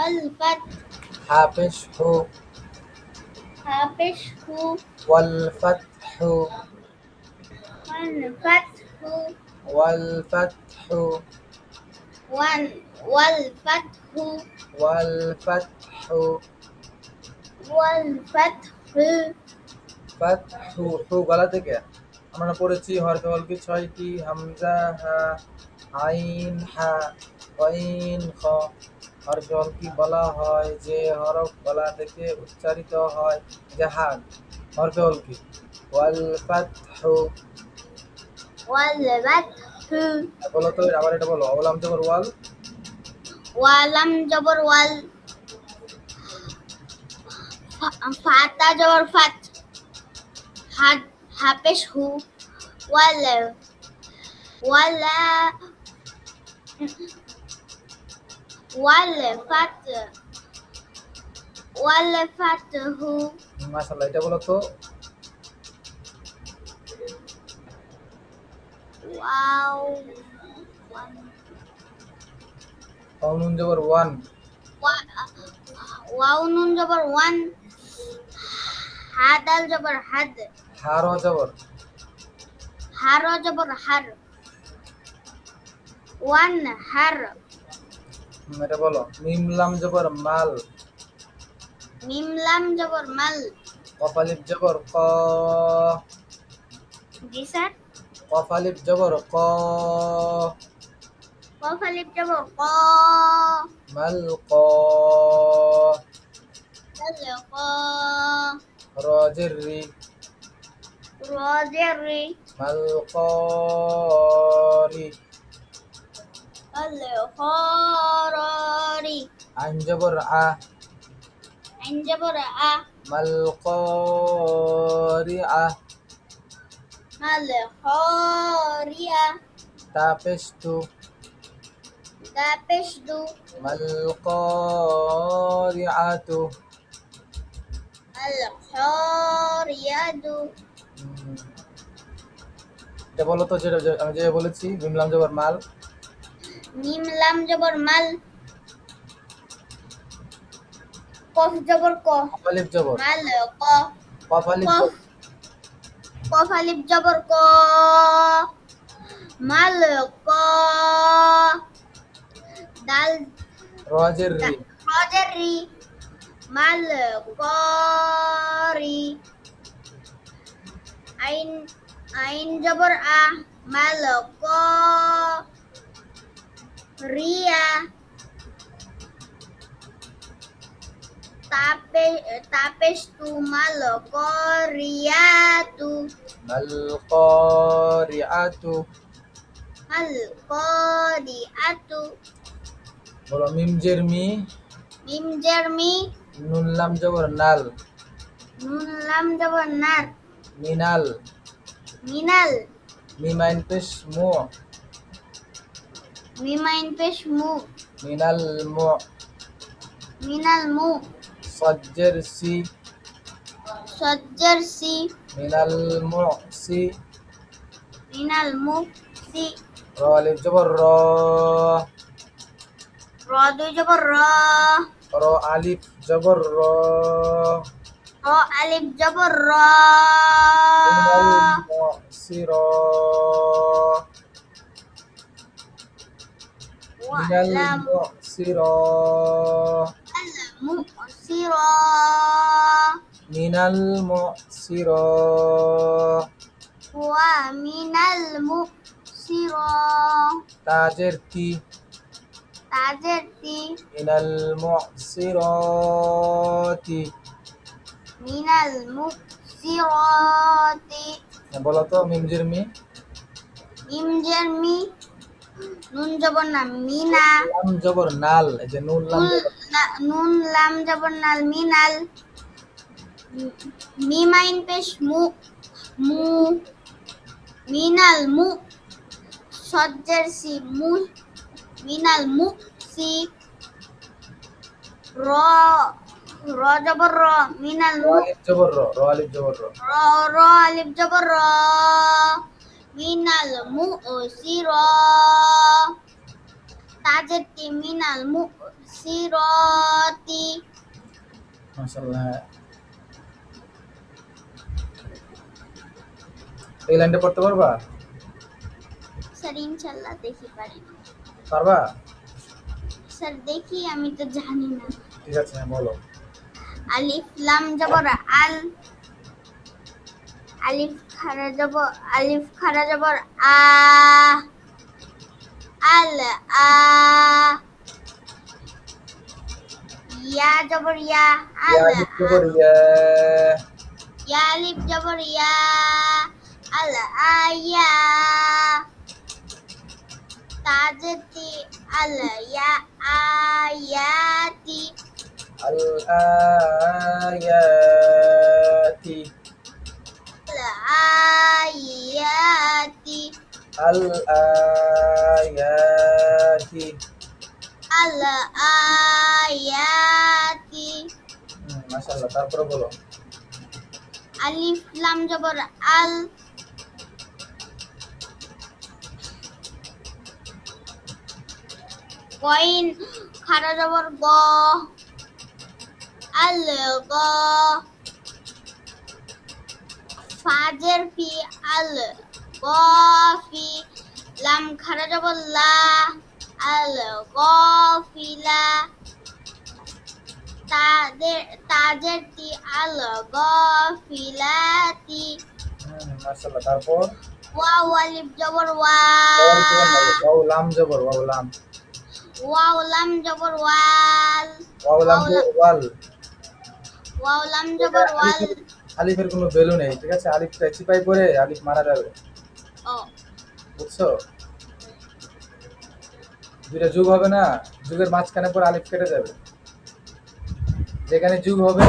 والفتح حافشه حافظه والفتح والفتح والفتح والفتح والفتح والفتح ফাতহু হু গলা থেকে আমরা পড়েছি হরফে ওয়ালকে ৬টি হামজা হা আইন হা গইন খ। হরফে ওয়ালকি বলা হয় যে হরফ গলা থেকে উচ্চারিত হয় জাহার হরফে ওয়ালকি ওয়াল ফাতহু। والفتح বলো তো আবার এটা বলো অবলাম জবর ওয়াল ওয়ালাম জবর ওয়াল ফাতা জবর ফাত হাফেজহু ওয়ালা ওয়ালা والفتح والفتح মাশাআল্লাহ এটা বলো তো واو ওয়াও নুন জবর ওয়ান واو نون جبر وان হাদাল জবর হাদ হা র জবর হার জবর হার ওয়ান হার এটা বলো মিম লাম জবর মাল মিম লাম জবর মাল কফ আলিফ জবর ক জি স্যার কফ আলিফ জবর ক কফ আলিফ জবর ক মাল ক দল ক র জের রি র জের রি মাল করি দল খরি আইন জবর আ আইন জবর আ মাল করি আ মাল খরিয়া তা পেশ তু দাপেশদু মাল করি আতু আল খরিয়াদু এটা বলো তো যেটা আমি যে বলেছি মিম লাম জবর মাল মিম লাম জবর মাল কফ জবর ক কফ আলিফ জবর মাল ক কফ আলিফ কফ জবর কফ আলিফ জবর ক মাল ক দাল র জের রি রজের রি মাল করি আইন আইন জবর আ মাল ক রিয়া তাপেশ তু মাল করিয়াতু মাল করি আতু মাল করিয়াতু বলো মিম জের মি মিম জেরমি নুন লাম জবর নাল নুন লাম জবর নার মিনাল মিনাল মিম আইন পেশ মু মিমাইন পেশ মু মিনাল মু মিনাল মু সজ্জের সি সজ্জের সি মিনাল মু সি মিনাল মু সি র আলিফ জবর র র দুই জবর র র আলিফ জবর র র আলিফ জবর র মিনাল মু সি র মিনাল ওয়ালাম মু সি র মু সি র মিনাল মু সি র ওয়া মিনাল মু সি র তাজের তি তাজের তি মিনাল মু সি র তি মিনাল মু সি রতি বলো তো মিম জের মি মিম জেরমি নুন জবর না মিনা লাম জবর নাল এই যে নুন লাম জবর নুন লাম জবর নাল মিনাল মিমাইন পেশ মু মু মিনাল মু সজ্জের সি মু মিনাল মু সি র র জবর র মিনাল র মু আলিফ জবর র র আলিফ জবর র র র আলিফ জবর র মিনাল মু সি র তাজের তি মিনাল মু সি র মাশাআল্লাহ। এই লাইনটা পড়তে পারবা? স্যার ইনশাল্লাহ দেখি পারি না। পারবা? স্যার দেখি, আমি তো জানি না। ঠিক আছে, হ্যাঁ বলো। আলিফ লাম জবর আল, আলিফ খারা জবর আ, আল আ। ইয়া জবর ইয়া, ইয়া আল আলিফ আ। জবর ইয়া, ইয়া আলিফ জবর ইয়া, আল আয়া। তাজতি আল ইয়া আয়াতি, আল আয়াতি, আল আয়াতি, আল আয়াতি। আল আয়াতি। মাশাআল্লাহ, তারপরে বলো। আলিফ লাম জবর আল, কইন খারা জবর গ, আল গ। ফাজের ফি, আল গ ফি। লাম খারা জবর লা, আল গ ফিলা। তাজের তি, আল গ ফিলাতি। মাশাআল্লাহ, তারপর ওয়াও আলিফ জবর ওয়াও কি বলবো? ওয়া, ওয়াও লাম জবর ওয়াও লাম, ওয়াও লাম জবর ওয়াল, ওয়াও লাম জবর ওয়াল। ওয়াও লাম জবর ওয়াল। আলিফের কোনো ভ্যালু নেই, ঠিক আছে? আলিফটা চিপাই করে আলিফ মারা যাবে, ও বুঝছো? দুইটা যুগ হবে না, যুগের মাঝখানে পরে আলিফ কেটে যাবে, যেখানে যুগ হবে